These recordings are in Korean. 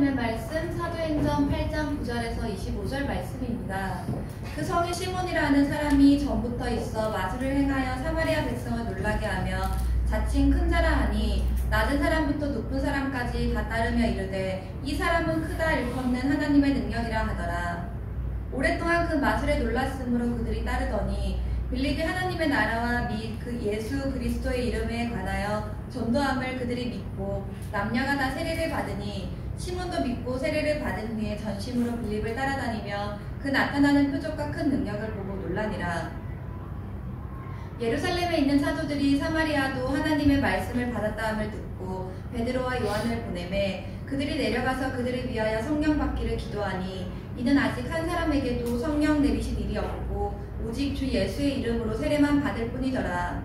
하나님의 말씀 사도행전 8장 9절에서 25절 말씀입니다. 그 성인 시몬이라는 사람이 전부터 있어 마술을 행하여 사마리아 백성을 놀라게 하며 자칭 큰 자라하니 낮은 사람부터 높은 사람까지 다 따르며 이르되 이 사람은 크다 일컫는 하나님의 능력이라 하더라. 오랫동안 그 마술에 놀랐으므로 그들이 따르더니 빌립이 하나님의 나라와 및 그 예수 그리스도의 이름에 관하여 전도함을 그들이 믿고 남녀가 다 세례를 받으니 시몬도 믿고 세례를 받은 후에 전심으로 빌립을 따라다니며 그 나타나는 표적과 큰 능력을 보고 놀라니라. 예루살렘에 있는 사도들이 사마리아도 하나님의 말씀을 받았다함을 듣고 베드로와 요한을 보내매 그들이 내려가서 그들을 위하여 성령 받기를 기도하니 이는 아직 한 사람에게도 성령 내리신 일이 없고 오직 주 예수의 이름으로 세례만 받을 뿐이더라.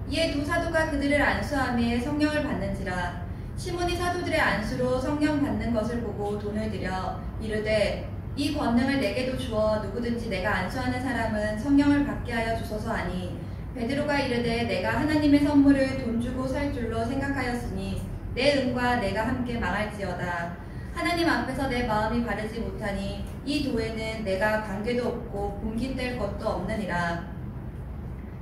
이에 두 사도가 그들을 안수하며 성령을 받는지라. 시몬이 사도들의 안수로 성령 받는 것을 보고 돈을 들여 이르되 이 권능을 내게도 주어 누구든지 내가 안수하는 사람은 성령을 받게 하여 주소서 하니 베드로가 이르되 내가 하나님의 선물을 돈 주고 살 줄로 생각하였으니 내 은과 내가 함께 망할지어다. 하나님 앞에서 내 마음이 바르지 못하니 이 도에는 내가 관계도 없고 옮긴될 것도 없느니라.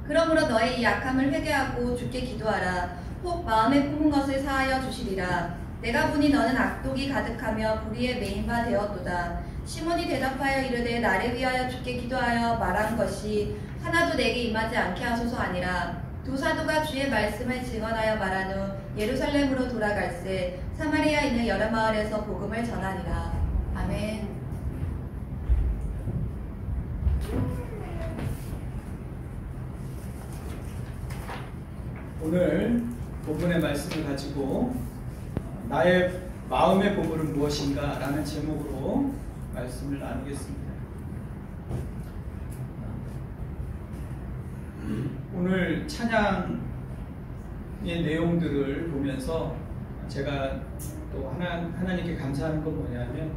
그러므로 너의 이 약함을 회개하고 주께 기도하라. 혹 마음에 품은 것을 사하여 주시리라. 내가 보니 너는 악독이 가득하며 불의에 매인 바 되었도다. 시몬이 대답하여 이르되 나를 위하여 주께 기도하여 말한 것이 하나도 내게 임하지 않게 하소서 아니라. 두 사도가 주의 말씀을 증언하여 말한 후 예루살렘으로 돌아갈새 사마리아에 있는 여러 마을에서 복음을 전하니라. 아멘. 오늘 본문의 말씀을 가지고 나의 마음의 보물은 무엇인가 라는 제목으로 말씀을 나누겠습니다. 오늘 찬양의 내용들을 보면서 제가 또 하나님께 감사하는 건 뭐냐면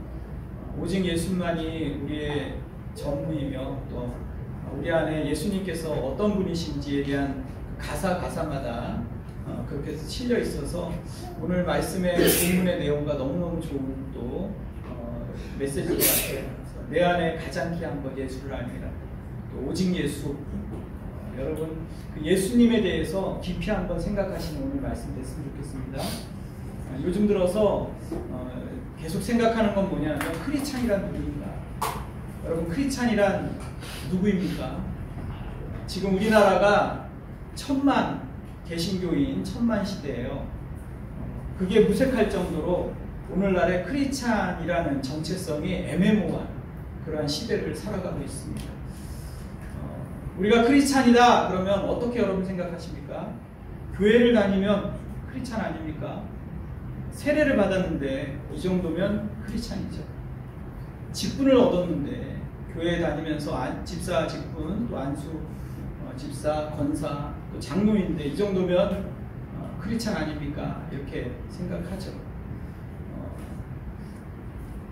오직 예수만이 우리의 전부이며 또 우리 안에 예수님께서 어떤 분이신지에 대한 가사마다 그렇게 실려 있어서 오늘 말씀의 본문의 내용과 너무너무 좋은 또 메시지가 같아요. 내 안에 가장 귀한 것 예수를 아니라 또 오직 예수. 여러분 그 예수님에 대해서 깊이 한번 생각하시는 오늘 말씀 됐으면 좋겠습니다. 요즘 들어서 계속 생각하는 건 뭐냐면 크리스찬이란 누구인가? 여러분 크리스찬이란 누구입니까? 지금 우리나라가 1000만 개신교인 1000만 시대예요. 그게 무색할 정도로 오늘날의 크리스찬이라는 정체성이 애매모호한 그러한 시대를 살아가고 있습니다. 우리가 크리스찬이다 그러면 어떻게 여러분 생각하십니까? 교회를 다니면 크리스찬 아닙니까? 세례를 받았는데 이 정도면 크리스찬이죠. 직분을 얻었는데 교회에 다니면서 집사 직분, 또 안수 집사, 권사, 또 장로인데 이 정도면 크리스찬 아닙니까? 이렇게 생각하죠.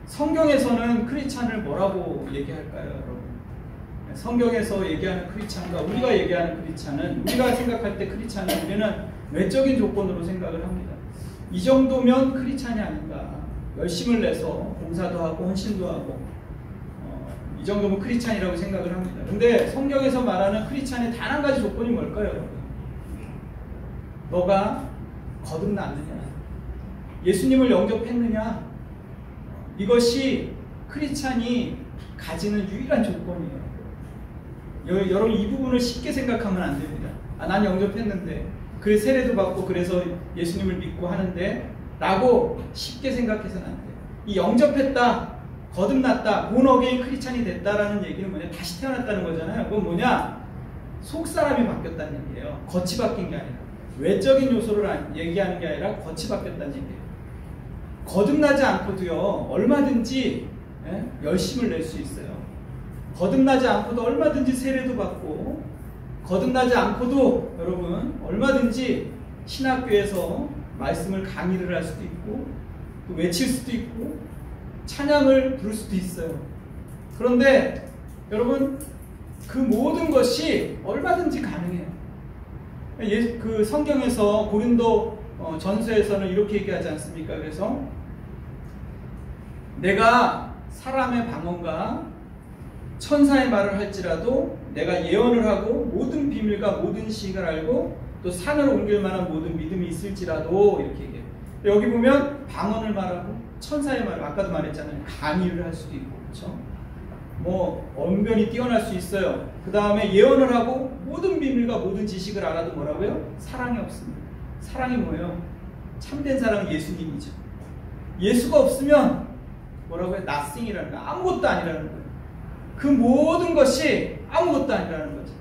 성경에서는 크리스찬을 뭐라고 얘기할까요, 여러분? 성경에서 얘기하는 크리스찬과 우리가 얘기하는 크리스찬은 우리가 생각할 때 크리스찬은 우리는 외적인 조건으로 생각을 합니다. 이 정도면 크리스찬이 아닌가. 열심을 내서 봉사도 하고 헌신도 하고 이 정도면 크리스찬이라고 생각을 합니다. 근데 성경에서 말하는 크리스찬의 단 한 가지 조건이 뭘까요, 여러분? 너가 거듭났느냐? 예수님을 영접했느냐? 이것이 크리스찬이 가지는 유일한 조건이에요. 여러분 이 부분을 쉽게 생각하면 안 됩니다. 난 영접했는데 그래 세례도 받고 그래서 예수님을 믿고 하는데 라고 쉽게 생각해서는 안 돼요. 이 영접했다, 거듭났다, 본 어게인 크리스찬이 됐다라는 얘기는 뭐냐? 다시 태어났다는 거잖아요. 그건 뭐냐? 속사람이 바뀌었다는 얘기예요. 겉이 바뀐 게 아니라. 외적인 요소를 얘기하는 게 아니라 겉이 바뀌었다는 얘기예요. 거듭나지 않고도요, 얼마든지 열심을 낼 수 있어요. 거듭나지 않고도 얼마든지 세례도 받고, 거듭나지 않고도 여러분 얼마든지 신학교에서 말씀을 강의를 할 수도 있고, 또 외칠 수도 있고, 찬양을 부를 수도 있어요. 그런데 여러분 그 모든 것이 얼마든지 가능해요. 그 성경에서 고린도 전서에서는 이렇게 얘기하지 않습니까? 그래서 내가 사람의 방언과 천사의 말을 할지라도 내가 예언을 하고 모든 비밀과 모든 지식을 알고 또 산을 옮길 만한 모든 믿음이 있을지라도 이렇게 얘기해요. 여기 보면 방언을 말하고 천사의 말을 아까도 말했잖아요. 강의를 할 수도 있고 그렇죠? 뭐 언변이 뛰어날 수 있어요. 그 다음에 예언을 하고 모든 비밀과 모든 지식을 알아도 뭐라고요? 사랑이 없습니다. 사랑이 뭐예요? 참된 사랑은 예수님이죠. 예수가 없으면 뭐라고요? nothing이라는 거, 아무것도 아니라는 거예요. 그 모든 것이 아무것도 아니라는 거죠.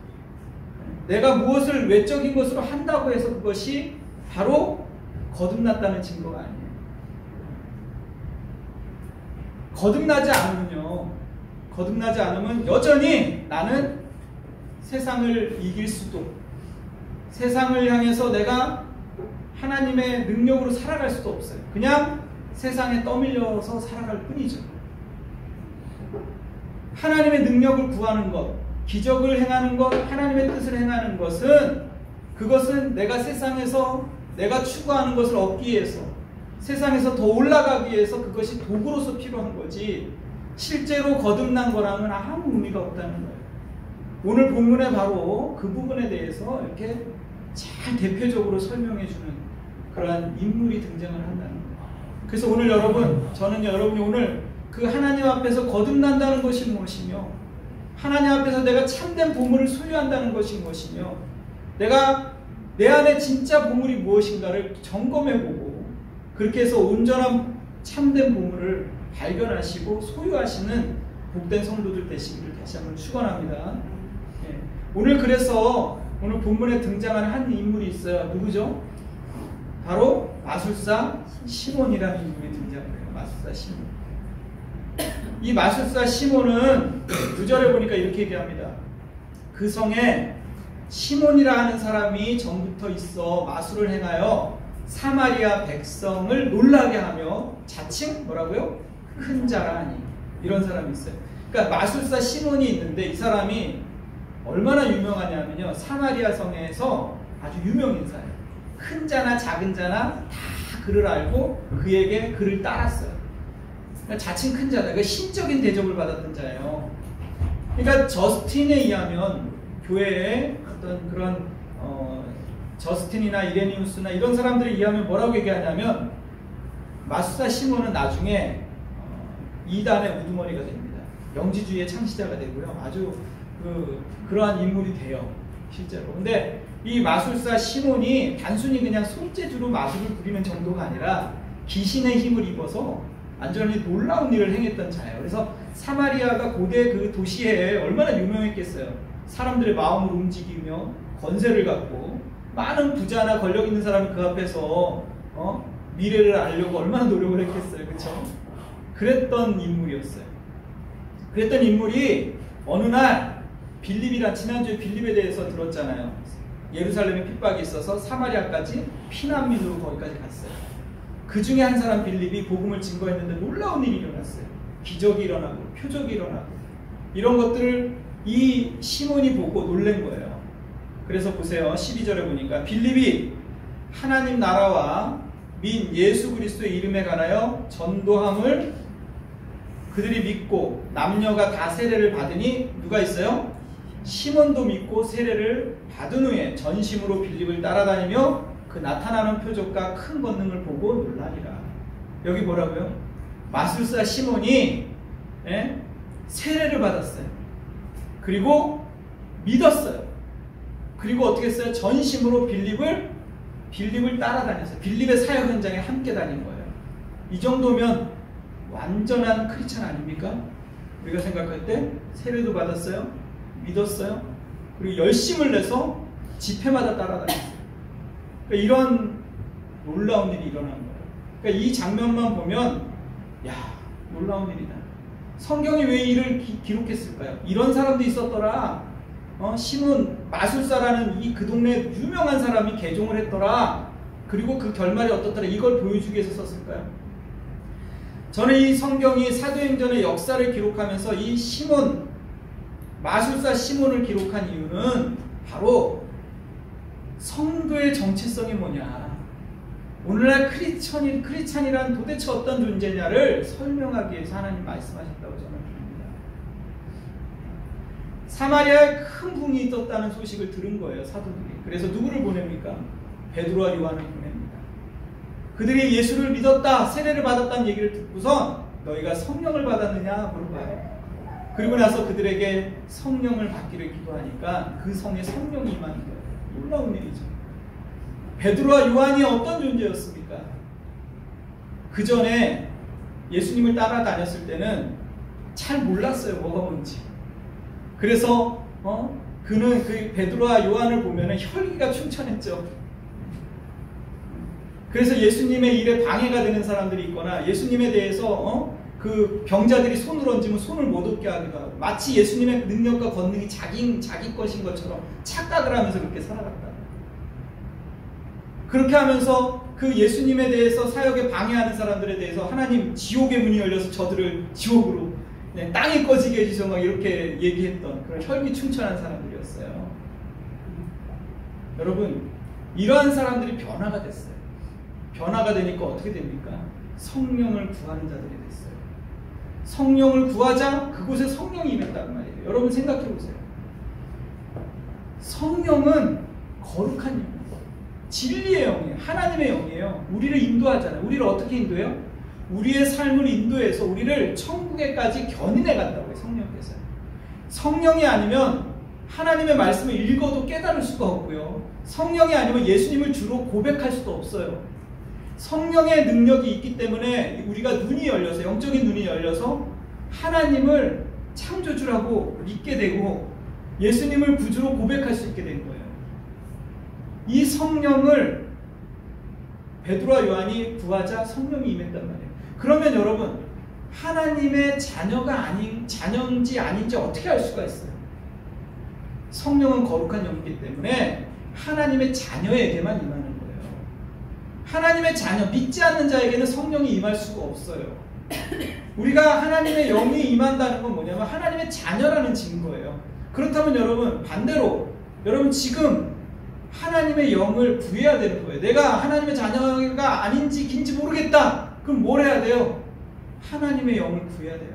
내가 무엇을 외적인 것으로 한다고 해서 그것이 바로 거듭났다는 증거가 아니에요. 거듭나지 않으면 여전히 나는 세상을 이길 수도, 세상을 향해서 내가 하나님의 능력으로 살아갈 수도 없어요. 그냥 세상에 떠밀려서 살아갈 뿐이죠. 하나님의 능력을 구하는 것, 기적을 행하는 것, 하나님의 뜻을 행하는 것은 그것은 내가 세상에서 내가 추구하는 것을 얻기 위해서, 세상에서 더 올라가기 위해서 그것이 도구로서 필요한 거지 실제로 거듭난 거랑은 아무 의미가 없다는 거예요. 오늘 본문에 바로 그 부분에 대해서 이렇게 잘 대표적으로 설명해 주는 그러한 인물이 등장을 한다는 거예요. 그래서 오늘 저는 여러분이 오늘 그 하나님 앞에서 거듭난다는 것이 무엇이며, 하나님 앞에서 내가 참된 보물을 소유한다는 것이 무엇이며, 내가 내 안에 진짜 보물이 무엇인가를 점검해보고 그렇게 해서 온전한 참된 보물을 발견하시고 소유하시는 복된 성도들 되시기를 다시 한번 축원합니다. 예. 오늘 그래서 오늘 본문에 등장하는 한 인물이 있어요. 누구죠? 바로 마술사 시몬이라는 인물이 등장해요. 마술사 시몬. 이 마술사 시몬은 9절에 보니까 이렇게 얘기합니다. 그 성에 시몬이라 하는 사람이 전부터 있어 마술을 행하여 사마리아 백성을 놀라게 하며 자칭 뭐라고요? 큰 자라 하니. 이런 사람이 있어요. 그러니까 마술사 시몬이 있는데 이 사람이 얼마나 유명하냐면요, 사마리아 성에서 아주 유명 인사예요. 큰 자나 작은 자나 다 그를 알고 그에게 그를 따랐어요. 그러니까 자칭 큰 자다. 그러니까 신적인 대접을 받았던 자예요. 그러니까 저스틴에 의하면 교회에 어떤 그런 저스틴이나 이레니우스나 이런 사람들에 의하면 뭐라고 얘기하냐면 마술사 시몬은 나중에 이단의 우두머리가 됩니다. 영지주의의 창시자가 되고요. 아주 그러한 인물이 돼요. 실제로. 근데 이 마술사 시몬이 단순히 그냥 손재주로 마술을 부리는 정도가 아니라 귀신의 힘을 입어서 완전히 놀라운 일을 행했던 자예요. 그래서 사마리아가 고대 그 도시에 얼마나 유명했겠어요. 사람들의 마음을 움직이며 권세를 갖고 많은 부자나 권력 있는 사람이 그 앞에서 미래를 알려고 얼마나 노력을 했겠어요. 그렇죠? 그랬던 인물이었어요. 그랬던 인물이 어느 날 빌립이란, 지난주에 빌립에 대해서 들었잖아요. 예루살렘에 핍박이 있어서 사마리아까지 피난민으로 거기까지 갔어요. 그 중에 한 사람 빌립이 복음을 증거했는데 놀라운 일이 일어났어요. 기적이 일어나고 표적이 일어나고 이런 것들을 이 시몬이 보고 놀란 거예요. 그래서 보세요. 12절에 보니까 빌립이 하나님 나라와 민 예수 그리스도의 이름에 관하여 전도함을 그들이 믿고 남녀가 다 세례를 받으니 누가 있어요? 시몬도 믿고 세례를 받은 후에 전심으로 빌립을 따라다니며 그 나타나는 표적과 큰 권능을 보고 놀라니라. 여기 뭐라고요? 마술사 시몬이 세례를 받았어요. 그리고 믿었어요. 그리고 어떻게 했어요? 전심으로 빌립을 따라다녔어요. 빌립의 사역 현장에 함께 다닌 거예요. 이 정도면 완전한 크리스찬 아닙니까? 우리가 생각할 때 세례도 받았어요. 믿었어요. 그리고 열심을 내서 집회마다 따라다녔어요. 그러니까 이런 놀라운 일이 일어난 거예요. 그러니까 이 장면만 보면 야, 놀라운 일이다. 성경이 왜 이를 기록했을까요? 이런 사람도 있었더라. 시몬 마술사라는 이 그 동네 유명한 사람이 개종을 했더라. 그리고 그 결말이 어떻더라. 이걸 보여주기 위해서 썼을까요? 저는 이 성경이 사도행전의 역사를 기록하면서 이 시몬, 마술사 시몬을 기록한 이유는 바로 성도의 정체성이 뭐냐. 오늘날 크리스찬이란 도대체 어떤 존재냐를 설명하기 위해서 하나님 말씀하셨다고 저는 봅니다. 사마리아에 큰 붕이 있었다는 소식을 들은 거예요, 사도들이. 그래서 누구를 보냅니까? 베드로와 요한을 보냅니다. 그들이 예수를 믿었다, 세례를 받았다는 얘기를 듣고선 너희가 성령을 받았느냐 물어봐요. 그리고 나서 그들에게 성령을 받기를 기도하니까 그 성에 성령이 임하는 거예요. 놀라운 일이죠. 베드로와 요한이 어떤 존재였습니까? 그 전에 예수님을 따라다녔을 때는 잘 몰랐어요, 뭐가 뭔지. 그래서 그는 그 베드로와 요한을 보면은 혈기가 충천했죠. 그래서 예수님의 일에 방해가 되는 사람들이 있거나 예수님에 대해서 그 병자들이 손을 얹으면 손을 못 얻게 하기도 하고, 마치 예수님의 능력과 권능이 자기 것인 것처럼 착각을 하면서 그렇게 살아갔다. 그렇게 하면서 그 예수님에 대해서 사역에 방해하는 사람들에 대해서 하나님 지옥의 문이 열려서 저들을 지옥으로 땅에 꺼지게 해주셔서 막 이렇게 얘기했던 그런 혈기충천한 사람들이었어요. 여러분, 이러한 사람들이 변화가 됐어요. 변화가 되니까 어떻게 됩니까? 성령을 구하는 자들이 됐어요. 성령을 구하자 그곳에 성령이 임했단 말이에요. 여러분 생각해 보세요. 성령은 거룩한 영, 진리의 영이에요. 하나님의 영이에요. 우리를 인도하잖아요. 우리를 어떻게 인도해요? 우리의 삶을 인도해서 우리를 천국에까지 견인해 간다고 해요. 성령께서. 성령이 아니면 하나님의 말씀을 읽어도 깨달을 수가 없고요. 성령이 아니면 예수님을 주로 고백할 수도 없어요. 성령의 능력이 있기 때문에 우리가 눈이 열려서, 영적인 눈이 열려서 하나님을 창조주라고 믿게 되고 예수님을 구주로 고백할 수 있게 된 거예요. 이 성령을 베드로와 요한이 구하자 성령이 임했단 말이에요. 그러면 여러분, 하나님의 자녀인지 아닌지 어떻게 알 수가 있어요? 성령은 거룩한 영이기 때문에 하나님의 자녀에게만 임하는 거예요. 하나님의 자녀, 믿지 않는 자에게는 성령이 임할 수가 없어요. 우리가 하나님의 영이 임한다는 건 뭐냐면 하나님의 자녀라는 증거예요. 그렇다면 여러분, 반대로 여러분 지금 하나님의 영을 구해야 되는 거예요. 내가 하나님의 자녀가 아닌지 긴지 모르겠다. 그럼 뭘 해야 돼요? 하나님의 영을 구해야 돼요.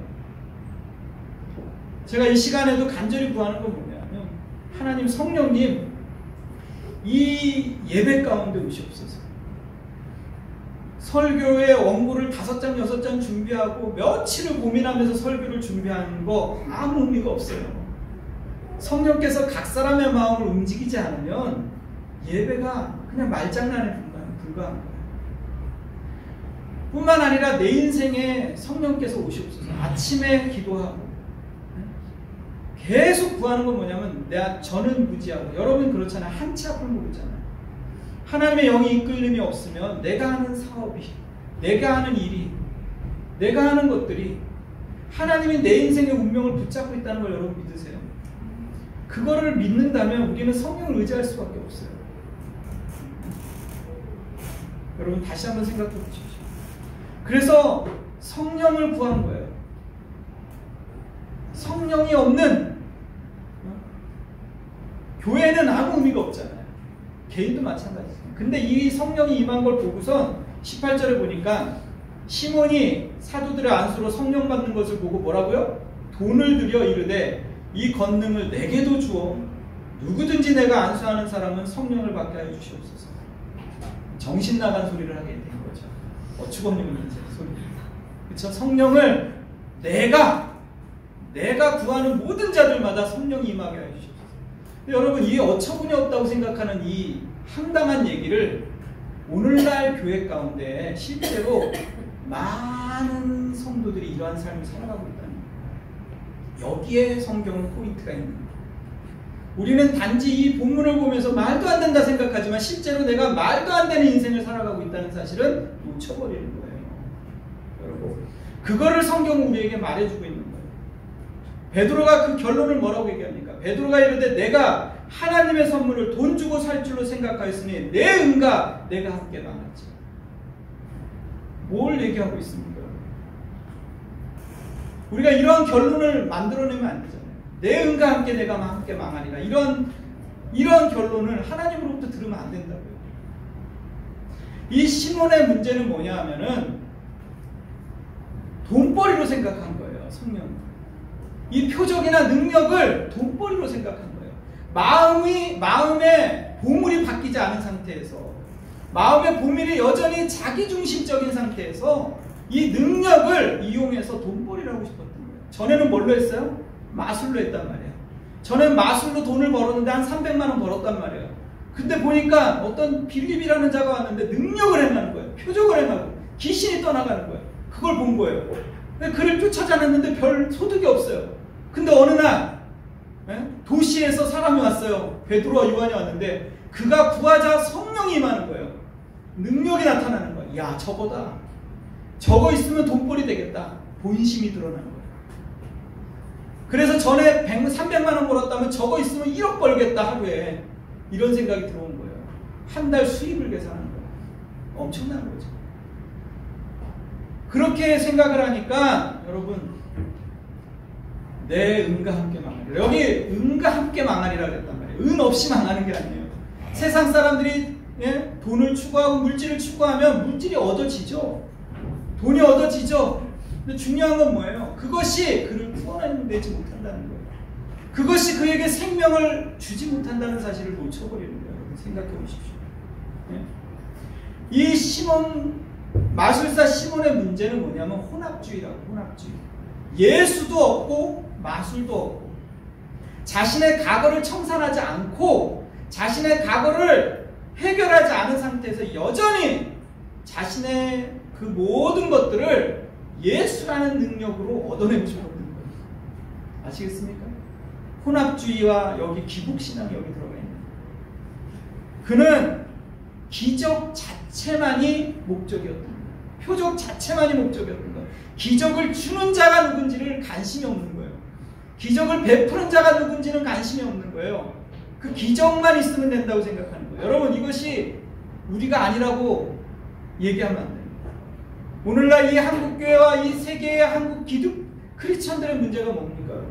제가 이 시간에도 간절히 구하는 건 뭐냐면 하나님, 성령님, 이 예배 가운데 오시옵소서. 설교의 원고를 5장, 6장 준비하고 며칠을 고민하면서 설교를 준비하는 거 아무 의미가 없어요. 성령께서 각 사람의 마음을 움직이지 않으면 예배가 그냥 말장난에 불과한 거예요. 뿐만 아니라 내 인생에 성령께서 오시옵소서. 아침에 기도하고 계속 구하는 건 뭐냐면 저는 무지하고, 여러분 그렇잖아요. 한 치 앞을 모르잖아요. 하나님의 영이 이끌림이 없으면 내가 하는 사업이, 내가 하는 일이, 내가 하는 것들이 하나님이 내 인생의 운명을 붙잡고 있다는 걸 여러분 믿으세요? 그거를 믿는다면 우리는 성령을 의지할 수밖에 없어요. 여러분 다시 한번 생각해 보십시오. 그래서 성령을 구한 거예요. 성령이 없는 교회는 아무 의미가 없잖아요. 개인도 마찬가지죠. 근데 이 성령이 임한 걸 보고선 18절에 보니까 시몬이 사도들의 안수로 성령 받는 것을 보고 뭐라고요? 돈을 들여 이르되 이 권능을 내게도 주어 누구든지 내가 안수하는 사람은 성령을 받게 하여 주시옵소서. 정신 나간 소리를 하게 된 거죠. 어처구니없는 소리. 그렇죠? 성령을 내가 구하는 모든 자들마다 성령이 임하게 하여 주시옵소서. 여러분, 이 어처구니없다고 생각하는 이 황당한 얘기를 오늘날 교회 가운데 실제로 많은 성도들이 이러한 삶을 살아가고 있다는 거예요. 여기에 성경은 포인트가 있는 거예요. 우리는 단지 이 본문을 보면서 말도 안 된다 생각하지만 실제로 내가 말도 안 되는 인생을 살아가고 있다는 사실은 놓쳐버리는 거예요. 여러분, 그거를 성경은 우리에게 말해주고 있는 거예요. 베드로가 그 결론을 뭐라고 얘기합니까? 베드로가 이르되 내가 하나님의 선물을 돈 주고 살 줄로 생각하였으니 내 은과 내가 함께 망하지. 뭘 얘기하고 있습니까? 우리가 이러한 결론을 만들어내면 안 되잖아요. 내 은과 함께 내가 함께 망하리라. 이런 결론을 하나님으로부터 들으면 안 된다고요. 이 시몬의 문제는 뭐냐 하면은 돈벌이로 생각한 거예요. 성령. 이 표적이나 능력을 돈벌이로 생각한 거예요. 마음의 보물이 바뀌지 않은 상태에서, 마음의 보물이 여전히 자기중심적인 상태에서 이 능력을 이용해서 돈벌이를 하고 싶었던 거예요. 전에는 뭘로 했어요? 마술로 했단 말이에요. 전엔 마술로 돈을 벌었는데 한 300만 원 벌었단 말이에요. 근데 보니까 어떤 빌립이라는 자가 왔는데 능력을 행하는 거예요. 표적을 행하고 귀신이 떠나가는 거예요. 그걸 본 거예요. 근데 그를 쫓아다녔는데 별 소득이 없어요. 근데 어느 날 도시에서 사람이 왔어요. 베드로와 요한이 왔는데 그가 구하자 성령이 임하는 거예요. 능력이 나타나는 거예요. 야, 저거다. 저거 있으면 돈벌이 되겠다. 본심이 드러나는 거예요. 그래서 전에 300만 원 벌었다면 저거 있으면 1억 벌겠다 하루에. 이런 생각이 들어온 거예요. 한 달 수입을 계산하는 거예요. 엄청난 거죠. 그렇게 생각을 하니까 여러분, 내 은과 함께 망하리라. 여기 은과 함께 망하리라 그랬단 말이에요. 은 없이 망하는 게 아니에요. 세상 사람들이 돈을 추구하고 물질을 추구하면 물질이 얻어지죠. 돈이 얻어지죠. 근데 중요한 건 뭐예요? 그것이 그를 구원해내지 못한다는 거예요. 그것이 그에게 생명을 주지 못한다는 사실을 놓쳐버리는 거예요. 생각해 보십시오. 이 마술사 시몬의 문제는 뭐냐면 혼합주의라고. 혼합주의. 예수도 없고 마술도 없고, 자신의 과거를 청산하지 않고 자신의 과거를 해결하지 않은 상태에서 여전히 자신의 그 모든 것들을 예수라는 능력으로 얻어내고 싶었던 거예요. 아시겠습니까? 혼합주의와 여기 기복신앙이 여기 들어가 있는 거예요. 그는 기적 자체만이 목적이었던 거예요. 표적 자체만이 목적이었던 거예요. 기적을 주는 자가 누군지를 관심이 없는 거예요. 기적을 베푸는 자가 누군지는 관심이 없는 거예요. 그 기적만 있으면 된다고 생각하는 거예요. 여러분, 이것이 우리가 아니라고 얘기하면 안 돼요. 오늘날 이 한국교회와 이 세계의 한국 기독 크리스천들의 문제가 뭡니까?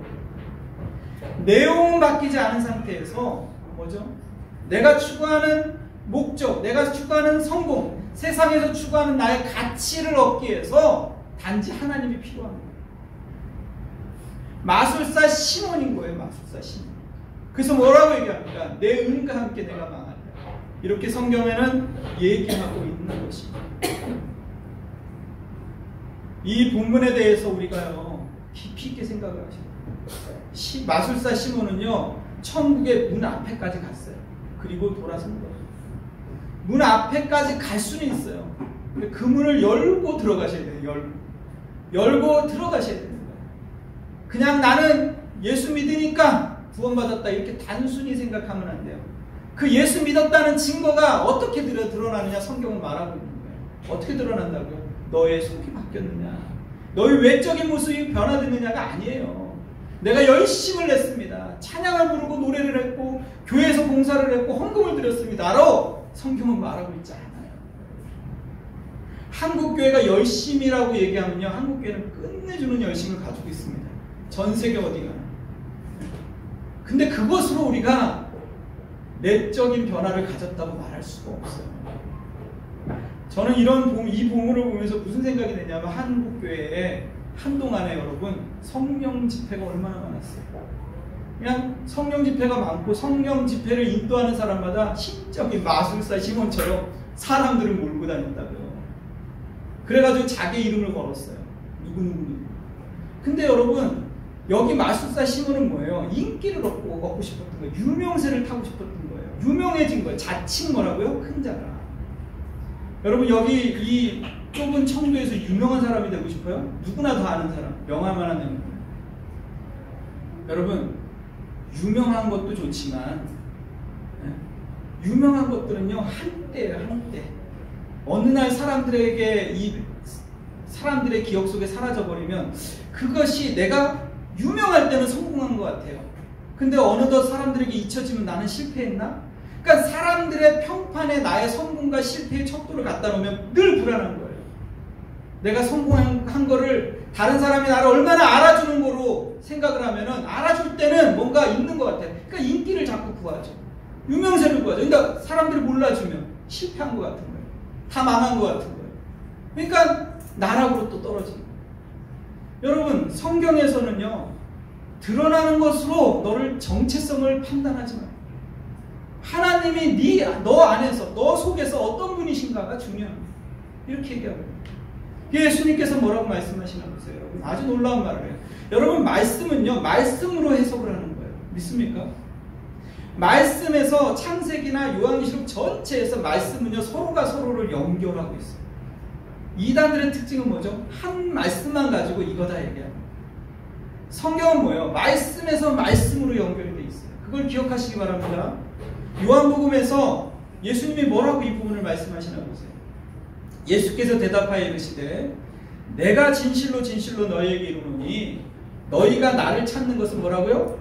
내용은 바뀌지 않은 상태에서 뭐죠? 내가 추구하는 목적, 내가 추구하는 성공, 세상에서 추구하는 나의 가치를 얻기 위해서 단지 하나님이 필요한 거예요. 마술사 시몬인 거예요. 마술사 시몬. 그래서 뭐라고 얘기합니까? 내 은과 함께 내가 망한다. 이렇게 성경에는 얘기하고 있는 것입니다. 이 본문에 대해서 우리가요, 깊이 있게 생각을 하셔야 돼요. 마술사 시몬은요, 천국의 문 앞에까지 갔어요. 그리고 돌아선 거예요. 문 앞에까지 갈 수는 있어요. 근데 그 문을 열고 들어가셔야 돼요. 열고 들어가셔야 되는 거예요. 그냥 나는 예수 믿으니까 구원받았다 이렇게 단순히 생각하면 안 돼요. 그 예수 믿었다는 증거가 어떻게 드러나느냐 성경은 말하고 있는 거예요. 어떻게 드러난다고요? 너의 속이 바뀌었느냐, 너의 외적인 모습이 변화됐느냐가 아니에요. 내가 열심을 냈습니다. 찬양을 부르고 노래를 했고 교회에서 봉사를 했고 헌금을 드렸습니다로 성경은 말하고 있지 않아요. 한국교회가 열심이라고 얘기하면요, 한국교회는 끝내주는 열심을 가지고 있습니다. 전 세계 어디가. 근데 그것으로 우리가 내적인 변화를 가졌다고 말할 수가 없어요. 저는 이 본문을 보면서 무슨 생각이 드냐면, 한국교회에 한동안에 여러분 성령 집회가 얼마나 많았어요. 그냥 성령 집회가 많고 성령 집회를 인도하는 사람마다 심적인 마술사 시몬처럼 사람들을 몰고 다닌다고요. 그래가지고 자기 이름을 걸었어요. 누구누구. 근데 여러분, 여기 마술사 시몬은 뭐예요? 인기를 얻고 싶었던 거예요. 유명세를 타고 싶었던 거예요. 유명해진 거예요. 자칭 뭐라고요? 큰 자라. 여러분, 여기 이 좁은 청도에서 유명한 사람이 되고 싶어요? 누구나 다 아는 사람, 명함만 하는. 여러분, 유명한 것도 좋지만 유명한 것들은요, 한때예요. 한때. 어느 날 사람들의 기억 속에 사라져버리면 그것이 내가 유명할 때는 성공한 것 같아요. 근데 어느덧 사람들에게 잊혀지면 나는 실패했나? 그러니까 사람들의 평판에 나의 성공과 실패의 척도를 갖다 놓으면 늘 불안한 거예요. 내가 성공한 거를 다른 사람이 나를 얼마나 알아주는 거로 생각을 하면은, 알아줄 때는 뭔가 있는 것 같아요. 그러니까 인기를 자꾸 구하죠. 유명세를 구하죠. 그러니까 사람들이 몰라주면 실패한 것 같은 거예요. 다 망한 것 같은 거예요. 그러니까 나락으로 또 떨어지는 거예요. 여러분, 성경에서는요, 드러나는 것으로 너를 정체성을 판단하지 마. 하나님이 너 안에서, 너 속에서 어떤 분이신가가 중요합니다. 이렇게 얘기하고 있습니다. 예수님께서 뭐라고 말씀하시나 보세요. 여러분, 아주 놀라운 말을 해요. 여러분, 말씀은요, 말씀으로 해석을 하는 거예요. 믿습니까? 말씀에서 창세기나 요한계시록 전체에서 말씀은요, 서로가 서로를 연결하고 있어요. 이단들의 특징은 뭐죠? 한 말씀만 가지고 이거 다 얘기합니다. 성경은 뭐예요? 말씀에서 말씀으로 연결이 돼 있어요. 그걸 기억하시기 바랍니다. 요한복음에서 예수님이 뭐라고 이 부분을 말씀하시나 보세요. 예수께서 대답하여 이르시되 내가 진실로 진실로 너희에게 이르노니 너희가 나를 찾는 것은 뭐라고요?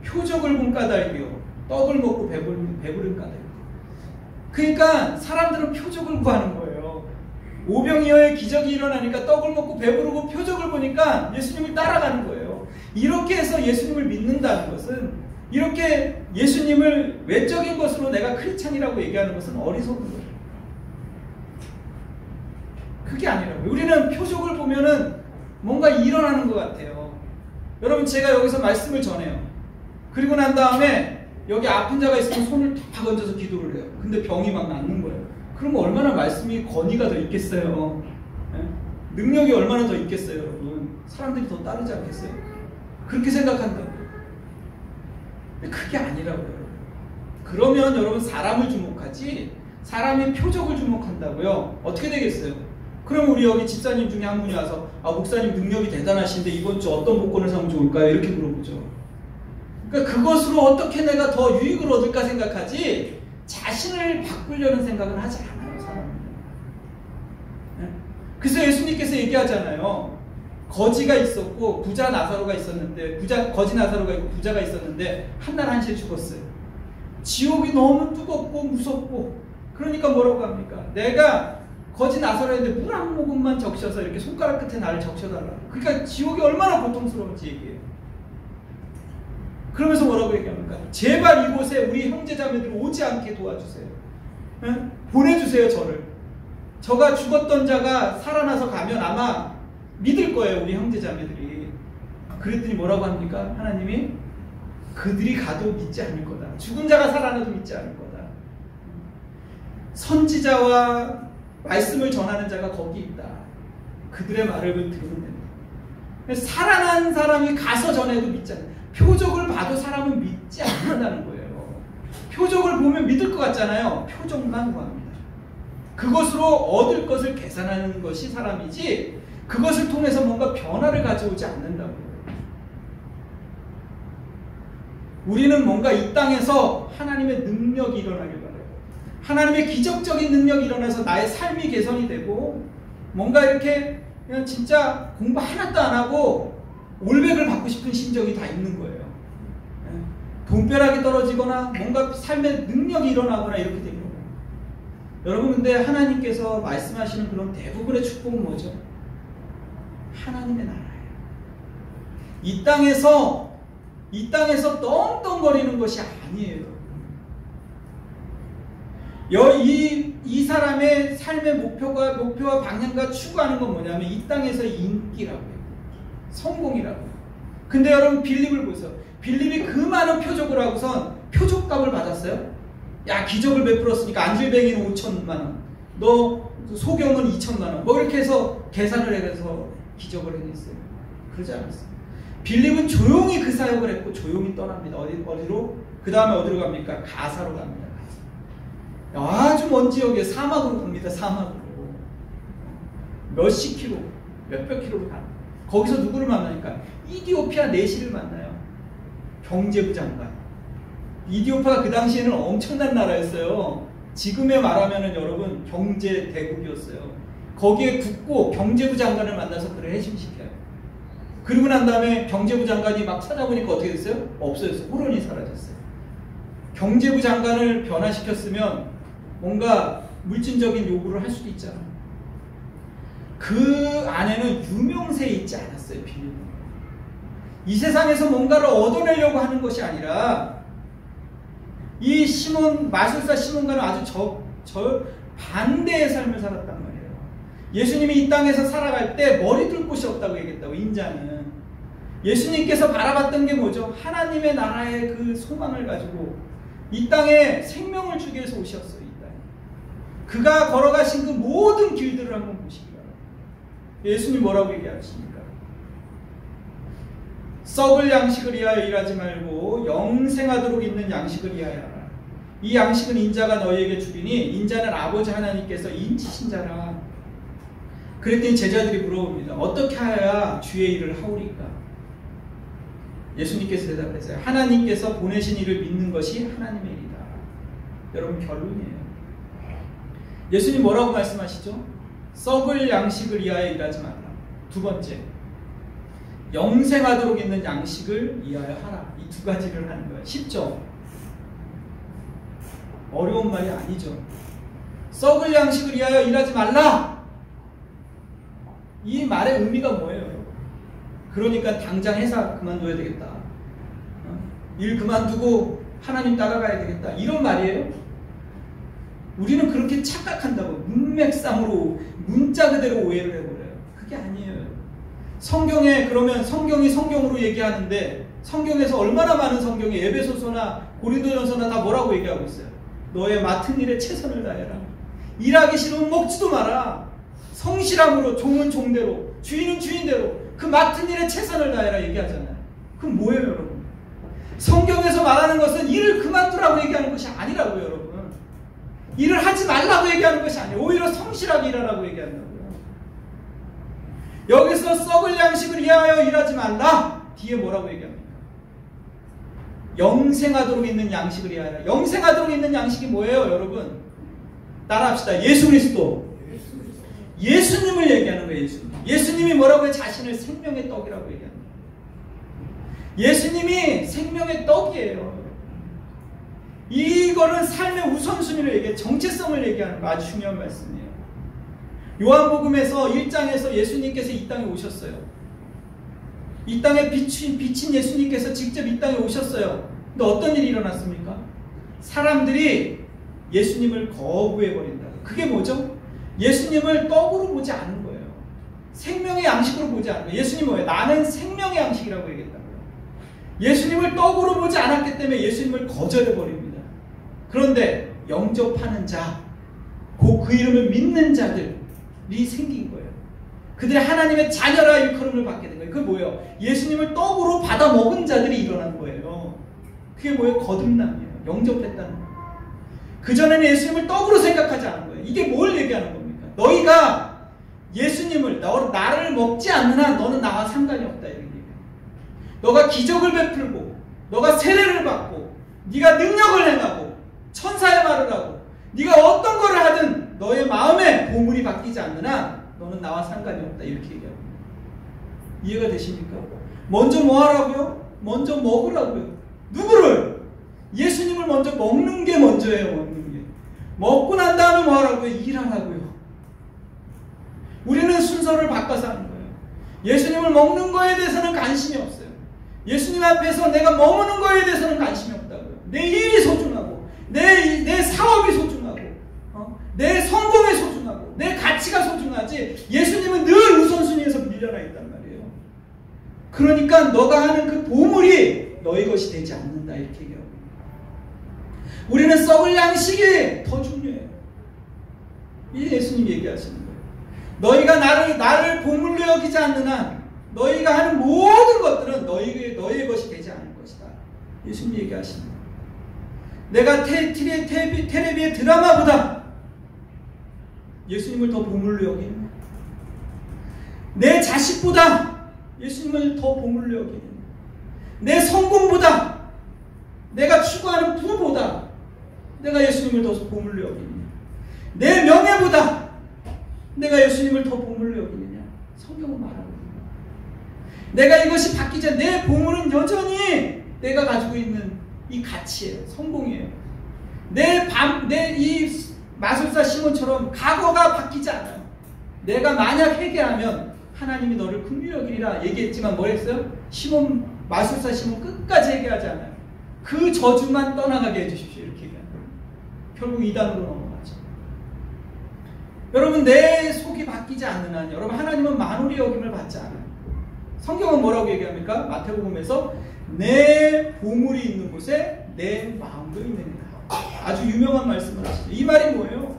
표적을 본 까닭이요 떡을 먹고 배부른 까닭이요. 그러니까 사람들은 표적을 구하는 거예요. 오병이어의 기적이 일어나니까 떡을 먹고 배부르고 표적을 보니까 예수님을 따라가는 거예요. 이렇게 해서 예수님을 믿는다는 것은, 이렇게 예수님을 외적인 것으로 내가 크리스찬이라고 얘기하는 것은 어리석은 거예요. 그게 아니라고요. 우리는 표적을 보면은 뭔가 일어나는 것 같아요. 여러분, 제가 여기서 말씀을 전해요. 그리고 난 다음에 여기 아픈 자가 있으면 손을 탁 얹어서 기도를 해요. 근데 병이 막 낫는 거예요. 그러면 얼마나 말씀이 권위가 더 있겠어요. 네? 능력이 얼마나 더 있겠어요, 여러분. 사람들이 더 따르지 않겠어요? 그렇게 생각한다고요. 근데 그게 아니라고요. 그러면 여러분, 사람을 주목하지 사람의 표적을 주목한다고요. 어떻게 되겠어요? 그럼 우리 여기 집사님 중에 한 분이 와서 목사님 능력이 대단하신데 이번 주 어떤 복권을 사면 좋을까요? 이렇게 물어보죠. 그러니까 그것으로 어떻게 내가 더 유익을 얻을까 생각하지 자신을 바꾸려는 생각은 하지 않아요, 사람은. 네? 그래서 예수님께서 얘기하잖아요. 거지가 있었고 부자 나사로가 있었는데, 거지 나사로가 있고 부자가 있었는데 한날 한시에 죽었어요. 지옥이 너무 뜨겁고 무섭고, 그러니까 뭐라고 합니까? 내가 거지 나사로인데 물 한 모금만 적셔서 이렇게 손가락 끝에 나를 적셔달라. 그러니까 지옥이 얼마나 고통스러운지 얘기해요. 그러면서 뭐라고 얘기합니까? 제발 이곳에 우리 형제자매들 오지 않게 도와주세요. 네? 보내주세요, 저를. 저가 죽었던 자가 살아나서 가면 아마 믿을 거예요, 우리 형제자매들이. 그랬더니 뭐라고 합니까? 하나님이 그들이 가도 믿지 않을 거다. 죽은 자가 살아나도 믿지 않을 거다. 선지자와 말씀을 전하는 자가 거기 있다. 그들의 말을 들으면 된다. 살아난 사람이 가서 전해도 믿지 않아요. 표적을 봐도 사람은 믿지 않는다는 거예요. 표적을 보면 믿을 것 같잖아요. 표적만 구합니다. 그것으로 얻을 것을 계산하는 것이 사람이지, 그것을 통해서 뭔가 변화를 가져오지 않는다고요. 우리는 뭔가 이 땅에서 하나님의 능력이 일어나길 바라요. 하나님의 기적적인 능력이 일어나서 나의 삶이 개선이 되고, 뭔가 이렇게 그냥 진짜 공부 하나도 안 하고 올백을 받고 싶은 심정이 다 있는 거예요. 돈벼락이 떨어지거나 뭔가 삶의 능력이 일어나거나 이렇게 되는 거예요. 여러분, 근데 하나님께서 말씀하시는 그런 대부분의 축복은 뭐죠? 하나님의 나라예요. 이 땅에서 떵떵거리는 것이 아니에요. 이 사람의 삶의 목표와 방향과 추구하는 건 뭐냐면 이 땅에서의 인기라고요. 성공이라고요. 근데 여러분, 빌립을 보세요. 빌립이 그 많은 표적을 하고선 표적값을 받았어요. 야, 기적을 베풀었으니까 안질뱅이는 5천만원, 너 소경은 2천만원, 뭐 이렇게 해서 계산을 해서 기적을 해냈어요. 그러지 않았어요. 빌립은 조용히 그 사역을 했고 조용히 떠납니다. 어디로? 그 다음에 어디로 갑니까? 가사로 갑니다. 아주 먼 지역에 사막으로 갑니다. 사막으로. 몇십 킬로, 몇백 킬로를 갑니다. 거기서 누구를 만나니까 이디오피아 내시를 만나요. 경제부 장관. 이디오피아가 그 당시에는 엄청난 나라였어요. 지금에 말하면은 여러분 경제 대국이었어요. 거기에 국고 경제부 장관을 만나서 그를 해심시켜요. 그리고 난 다음에 경제부 장관이 막 찾아보니까 어떻게 됐어요? 없어졌어요. 호론이 사라졌어요. 경제부 장관을 변화시켰으면 뭔가 물질적인 요구를 할 수도 있잖아요. 그 안에는 유명세에 있지 않았어요. 빌립은. 이 세상에서 뭔가를 얻어내려고 하는 것이 아니라, 이 마술사 시몬과는 아주 반대의 삶을 살았단 말이에요. 예수님이 이 땅에서 살아갈 때 머리 둘 곳이 없다고 얘기했다고. 인자는 예수님께서 바라봤던 게 뭐죠? 하나님의 나라의 그 소망을 가지고 이 땅에 생명을 주기 위해서 오셨어요. 이 땅에 그가 걸어가신 그 모든 길들을 한번 보시기 바랍니다. 예수님 뭐라고 얘기하십니까? 썩을 양식을 위하여 일하지 말고 영생하도록 있는 양식을 위하여 하라. 이 양식은 인자가 너희에게 주리니 인자는 아버지 하나님께서 인치신 자라. 그랬더니 제자들이 물어봅니다. 어떻게 하여야 주의 일을 하오리까? 예수님께서 대답했어요. 하나님께서 보내신 이를 믿는 것이 하나님의 일이다. 여러분, 결론이에요. 예수님 뭐라고 말씀하시죠? 썩을 양식을 위하여 일하지 말라. 두 번째, 영생하도록 있는 양식을 위하여 하라. 이 두 가지를 하는 거예요. 쉽죠? 어려운 말이 아니죠. 썩을 양식을 위하여 일하지 말라. 이 말의 의미가 뭐예요? 그러니까 당장 회사 그만둬야 되겠다. 일 그만두고 하나님 따라가야 되겠다. 이런 말이에요? 우리는 그렇게 착각한다고. 문맥상으로 문자 그대로 오해를 해버려요. 그게 아니에요. 성경에 그러면 성경이 성경으로 얘기하는데 성경에서 얼마나 많은 성경이 에베소서나 고린도전서나 다 뭐라고 얘기하고 있어요? 너의 맡은 일에 최선을 다해라. 일하기 싫으면 먹지도 마라. 성실함으로, 종은 종대로, 주인은 주인대로 그 맡은 일에 최선을 다해라 얘기하잖아요. 그럼 뭐예요, 여러분? 성경에서 말하는 것은 일을 그만두라고 얘기하는 것이 아니라고요, 여러분. 일을 하지 말라고 얘기하는 것이 아니에요. 오히려 성실하게 일하라고 얘기한다고요. 여기서 썩을 양식을 위하여 일하지 말라. 뒤에 뭐라고 얘기합니까? 영생하도록 있는 양식을 위하여. 영생하도록 있는 양식이 뭐예요, 여러분? 따라합시다. 예수 그리스도. 예수님을 얘기하는 거예요. 예수님. 예수님이 뭐라고 해요? 자신을 생명의 떡이라고 얘기합니다. 예수님이 생명의 떡이에요. 이거는 삶의 우선순위를 얘기해, 정체성을 얘기하는 거. 아주 중요한 말씀이에요. 요한복음에서 1장에서 예수님께서 이 땅에 오셨어요. 이 땅에 비친 예수님께서 직접 이 땅에 오셨어요. 근데 어떤 일이 일어났습니까? 사람들이 예수님을 거부해버린다. 그게 뭐죠? 예수님을 떡으로 보지 않은 거예요. 생명의 양식으로 보지 않은 거예요. 예수님 뭐예요? 나는 생명의 양식이라고 얘기했다고요. 예수님을 떡으로 보지 않았기 때문에 예수님을 거절해버립니다. 그런데 영접하는 자, 그 이름을 믿는 자들이 생긴 거예요. 그들이 하나님의 자녀라 일컬음을 받게 된 거예요. 그게 뭐예요? 예수님을 떡으로 받아 먹은 자들이 일어난 거예요. 그게 뭐예요? 거듭남이에요. 영접했다는 거예요. 그전에는 예수님을 떡으로 생각하지 않은 거예요. 이게 뭘 얘기하는 겁니까? 너희가 예수님을, 나를 먹지 않는 한 너는 나와 상관이 없다. 이런 얘기예요. 너가 기적을 베풀고, 너가 세례를 받고, 네가 능력을 행하고, 천사의 말을 하고, 네가 어떤 거를 하든 너의 마음에 보물이 바뀌지 않는 한 너는 나와 상관이 없다. 이렇게 얘기합니다. 이해가 되십니까? 먼저 뭐 하라고요? 먼저 먹으라고요. 누구를? 예수님을 먼저 먹는 게 먼저예요. 먹는 게. 먹고 난 다음에 뭐 하라고요? 일하라고요. 우리는 순서를 바꿔서 하는 거예요. 예수님을 먹는 거에 대해서는 관심이 없어요. 예수님 앞에서 내가 머무는 거에 대해서는 관심이 없다고요. 내 일이 소중하고, 내 사업이 소중하고, 내 성공이 소중하고, 내 가치가 소중하지, 예수님은 늘 우선순위에서 밀려나 있단 말이에요. 그러니까 너가 하는 그 보물이 너의 것이 되지 않는다. 이렇게 얘기하고. 우리는 썩을 양식이 더 중요해요. 이 예수님 얘기하시는 거예요. 너희가 나를 보물로 여기지 않는 한 너희가 하는 모든 것들은 너희의 것이 되지 않을 것이다. 예수님 얘기하시는 거예요. 내가 텔레비의 드라마보다 예수님을 더 보물로 여기는 거예요. 내 자식보다 예수님을 더 보물로 여기는 거예요. 내 성공보다, 내가 추구하는 부보다 내가 예수님을 더 보물로 여기느냐. 내 명예보다 내가 예수님을 더 보물로 여기느냐. 성경은 말하고 있는 거예요. 내가 이것이 바뀌자. 내 보물은 여전히 내가 가지고 있는 이 가치예요. 성공이에요. 이 마술사 시몬처럼 과거가 바뀌지 않아요. 내가 만약 회개하면 하나님이 너를 긍휼히 여기리라 얘기했지만 뭐 했어요? 마술사 시몬 끝까지 회개하지 않아요. 그 저주만 떠나가게 해주십시오. 이렇게 얘기합니다. 결국 이단으로 넘어가죠. 여러분 내 속이 바뀌지 않는 한 여러분 하나님은 만홀의 여김을 받지 않아요. 성경은 뭐라고 얘기합니까? 마태복음에서 내 보물이 있는 곳에 내 마음도 있느니라. 아주 유명한 말씀을 하시죠. 이 말이 뭐예요?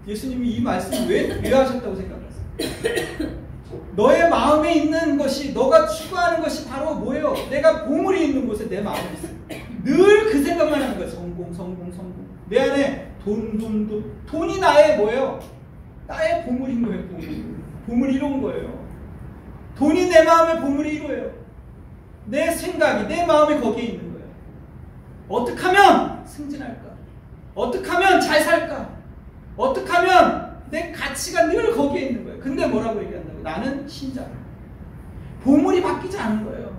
예수님이 이 말씀을 왜 하셨다고 생각하세요? 너의 마음에 있는 것이, 너가 추구하는 것이 바로 뭐예요? 내가 보물이 있는 곳에 내 마음이 있어요. 늘 그 생각만 하는 거예요. 성공, 성공, 성공. 내 안에 돈이 나의 뭐예요? 나의 보물인 거예요. 보물이 이런 거예요. 돈이 내 마음의 보물이 이거예요. 내 생각이, 내 마음이 거기에 있는 거예요. 어떻게 하면 승진할까? 어떻게 하면 잘 살까? 어떻게 하면 내 가치가 늘 거기에 있는 거예요. 근데 뭐라고 얘기한다고? 나는 신자다. 보물이 바뀌지 않는 거예요.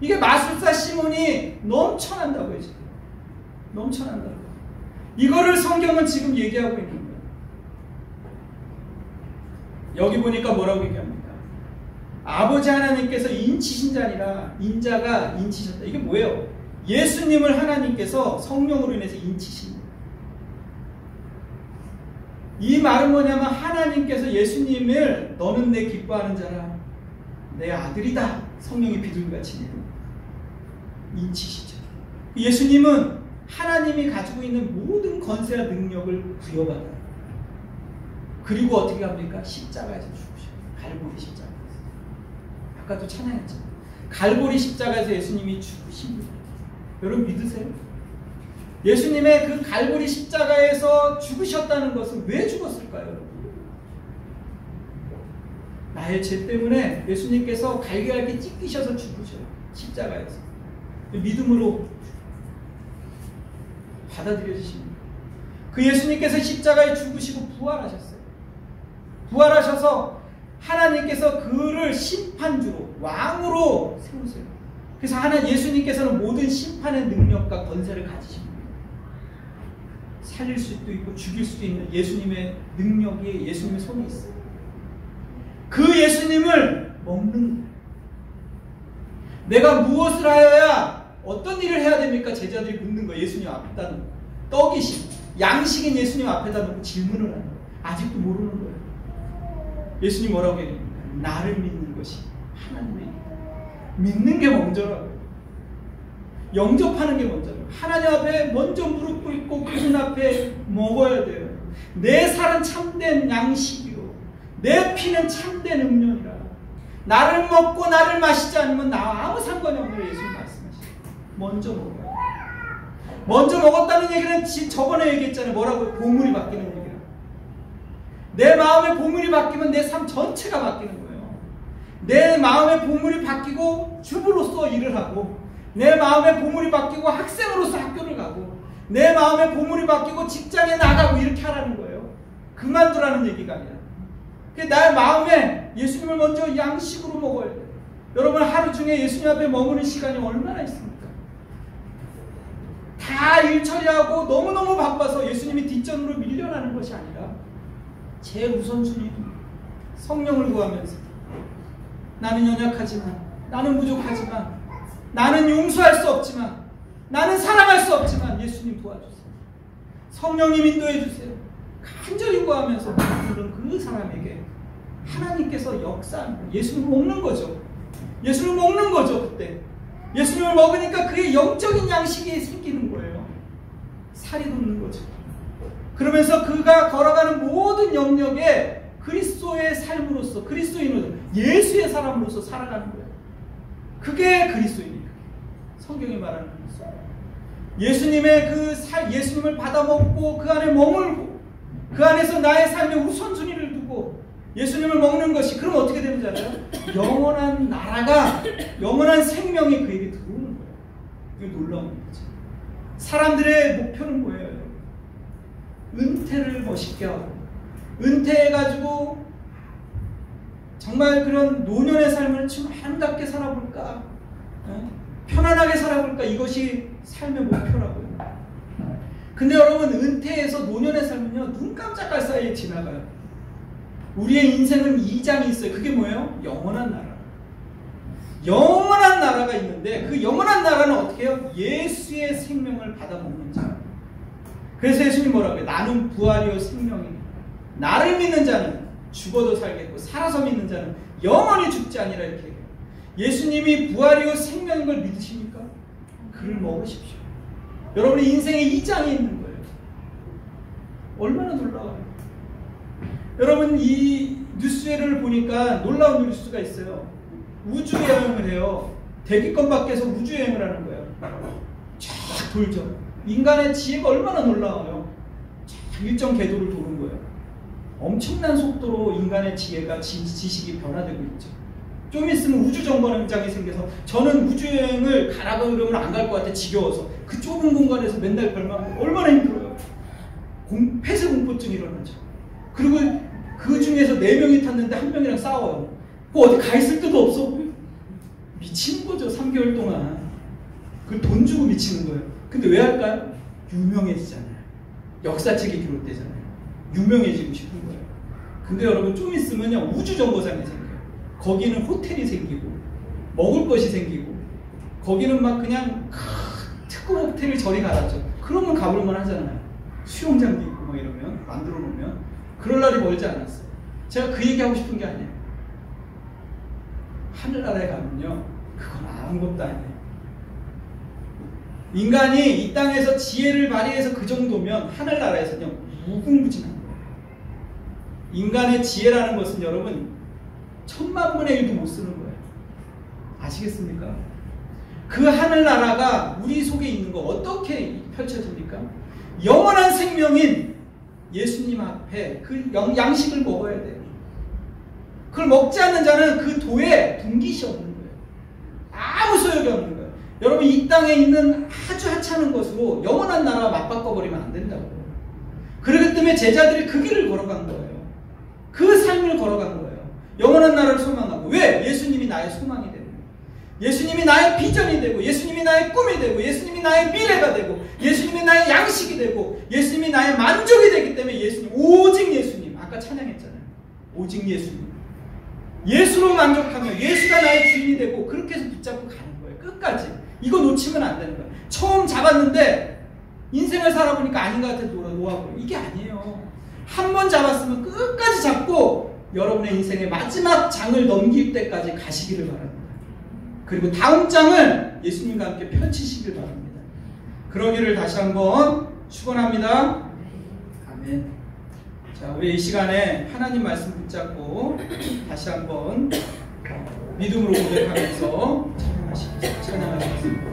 이게 마술사 시몬이 넘쳐난다고요. 지금. 넘쳐난다고. 이거를 성경은 지금 얘기하고 있는 거예요. 여기 보니까 뭐라고 얘기합니까? 아버지 하나님께서 인치신 자니라 인자가 인치셨다. 이게 뭐예요? 예수님을 하나님께서 성령으로 인해서 인치신 거예요. 이 말은 뭐냐면 하나님께서 예수님을 너는 내 기뻐하는 자라 내 아들이다. 성령이 비둘기같이 인치시죠. 예수님은 하나님이 가지고 있는 모든 권세와 능력을 부여받아요. 그리고 어떻게 합니까? 십자가에서 죽으셔요. 갈보리 십자가에서. 아까도 찬양했죠. 갈보리 십자가에서 예수님이 죽으십니다. 여러분 믿으세요? 예수님의 그 갈보리 십자가에서 죽으셨다는 것은 왜 죽었을까요? 여러분? 나의 죄 때문에 예수님께서 갈기갈기 찢기셔서 죽으셔요. 십자가에서. 믿음으로 받아들여지십니다. 그 예수님께서 십자가에 죽으시고 부활하셨어요. 부활하셔서 하나님께서 그를 심판주로 왕으로 세우세요. 그래서 예수님께서는 모든 심판의 능력과 권세를 가지십니다. 살릴 수도 있고 죽일 수도 있는 예수님의 능력이 예수님의 손에 있어요. 그 예수님을 먹는 거예요. 내가 무엇을 하여야 어떤 일을 해야 됩니까? 제자들이 묻는 거예요. 예수님 앞에다 놓고. 떡이신 양식인 예수님 앞에다 놓고 질문을 하는 거예요. 아직도 모르는 거예요. 예수님 뭐라고 얘기합니까? 나를 믿는 것이 하나님의 일이다. 믿는 게 먼저라고요. 영접하는 게 먼저라고요. 하나님 앞에 먼저 무릎 꿇고 그분 앞에 먹어야 돼요. 내 살은 참된 양식이요 내 피는 참된 음료니라. 나를 먹고 나를 마시지 않으면 나와 아무 상관이 없는 예수님 말씀하시죠. 먼저 먹어요. 먼저 먹었다는 얘기는 저번에 얘기했잖아요. 뭐라고요? 보물이 바뀌는 얘기라. 내 마음의 보물이 바뀌면 내 삶 전체가 바뀌는 거예요. 내 마음의 보물이 바뀌고 주부로서 일을 하고, 내 마음의 보물이 바뀌고 학생으로서 학교를 가고, 내 마음의 보물이 바뀌고 직장에 나가고 이렇게 하라는 거예요. 그만두라는 얘기가 아니라. 나의 마음에 예수님을 먼저 양식으로 먹어야 돼요. 여러분 하루 중에 예수님 앞에 머무는 시간이 얼마나 있습니까? 다 일 처리하고 너무너무 바빠서 예수님이 뒷전으로 밀려나는 것이 아니라 제 우선순위는 성령을 구하면서 나는 연약하지만, 나는 부족하지만, 나는 용서할 수 없지만, 나는 사랑할 수 없지만 예수님 도와주세요. 성령님 인도해 주세요. 간절히 구하면서 물론 그 사람에게 하나님께서 역사하는 거예요. 예수님을 먹는 거죠. 예수님을 먹는 거죠. 그때 예수님을 먹으니까 그의 영적인 양식이 생기는 거예요. 살이 돋는 거죠. 그러면서 그가 걸어가는 모든 영역에 그리스도의 삶으로서, 그리스도인으로서, 예수의 사람으로서 살아가는 거예요. 그게 그리스도입니다. 성경이 말하는 그리스도. 예수님의 예수님을 받아먹고 그 안에 머물고 그 안에서 나의 삶의 우선순위를 두고 예수님을 먹는 것이, 그럼 어떻게 되는지 알아요? 영원한 나라가, 영원한 생명이 그에게 들어오는 거예요. 이게 놀라운 거죠. 사람들의 목표는 뭐예요? 은퇴를 멋있게 하고, 은퇴해가지고 정말 그런 노년의 삶을 좀 아름답게 살아볼까, 편안하게 살아볼까, 이것이 삶의 목표라고요. 근데 여러분, 은퇴해서 노년의 삶은요, 눈 깜짝할 사이에 지나가요. 우리의 인생은 2장이 있어요. 그게 뭐예요? 영원한 나라. 영원한 나라가 있는데 그 영원한 나라는 어떻게 해요? 예수의 생명을 받아먹는 자. 그래서 예수님 뭐라고 해요? 나는 부활이요 생명이니 나를 믿는 자는 죽어도 살겠고 살아서 믿는 자는 영원히 죽지 아니라 이렇게 얘기해요. 예수님이 부활이요 생명인 걸 믿으십니까? 그를 먹으십시오. 여러분의 인생의 이 장에 있는 거예요. 얼마나 놀라워요. 여러분 이 뉴스를 보니까 놀라운 뉴스가 있어요. 우주여행을 해요. 대기권 밖에서 우주여행을 하는 거예요. 쫙 돌죠. 인간의 지혜가 얼마나 놀라워요. 쫙 일정 궤도를 도는 거예요. 엄청난 속도로 인간의 지혜가 지식이 변화되고 있죠. 좀 있으면 우주정거장이 생겨서 저는 우주여행을 가라고 그러면 안 갈 것 같아. 지겨워서. 그 좁은 공간에서 맨날 별망하고 얼마나 힘들어요. 폐쇄공포증이 일어나죠. 그리고 그 중에서 4명이 탔는데 1명이랑 싸워요. 뭐 어디 가 있을 데도 없어. 미치는 거죠. 3개월 동안. 그 돈 주고 미치는 거예요. 근데 왜 할까요? 유명해지잖아요. 역사책이 기록되잖아요. 유명해지고 싶은 거예요. 근데 여러분 좀 있으면요. 우주정거장이 생겨요. 거기는 호텔이 생기고 먹을 것이 생기고 거기는 막 그냥 특급 호텔을 저리 가라죠. 그러면 가볼만 하잖아요. 수영장도 있고 뭐 이러면 만들어 놓으면 그럴 날이 멀지 않았어요. 제가 그 얘기하고 싶은 게 아니에요. 하늘나라에 가면요. 그건 아무것도 아니에요. 인간이 이 땅에서 지혜를 발휘해서 그 정도면 하늘나라에서는요. 무궁무진한 거예요. 인간의 지혜라는 것은 여러분 1000만분의 1도 못 쓰는 거예요. 아시겠습니까? 그 하늘나라가 우리 속에 있는 거 어떻게 펼쳐집니까? 영원한 생명인 예수님 앞에 그 양식을 먹어야 돼요. 그걸 먹지 않는 자는 그 도에 분깃이 없는 거예요. 아무 소용이 없는 거예요. 여러분 이 땅에 있는 아주 하찮은 것으로 영원한 나라와 맞바꿔버리면 안 된다고요. 그렇기 때문에 제자들이 그 길을 걸어간 거예요. 그 삶을 걸어간 거예요. 영원한 나라를 소망하고. 왜? 예수님이 나의 소망이 되는 거예요. 예수님이 나의 비전이 되고 예수님이 나의 꿈이 되고 예수님이 나의 미래가 되고 예수님이 나의 양식이 되고 예수님이 나의 만족이 되기 때문에 예수님, 오직 예수님. 아까 찬양했잖아요. 오직 예수님. 예수로 만족하며 예수가 나의 주인이 되고 그렇게 해서 붙잡고 가는 거예요. 끝까지. 이거 놓치면 안 되는 거예요. 처음 잡았는데 인생을 살아보니까 아닌 것 같아 놓아버려. 이게 아니에요. 한 번 잡았으면 끝까지 잡고 여러분의 인생의 마지막 장을 넘길 때까지 가시기를 바랍니다. 그리고 다음 장을 예수님과 함께 펼치시길 바랍니다. 그러기를 다시 한번 축원합니다. 아멘. 자, 우리 이 시간에 하나님 말씀 붙잡고 다시 한번 믿음으로 고백하면서 찬양하시겠습니다.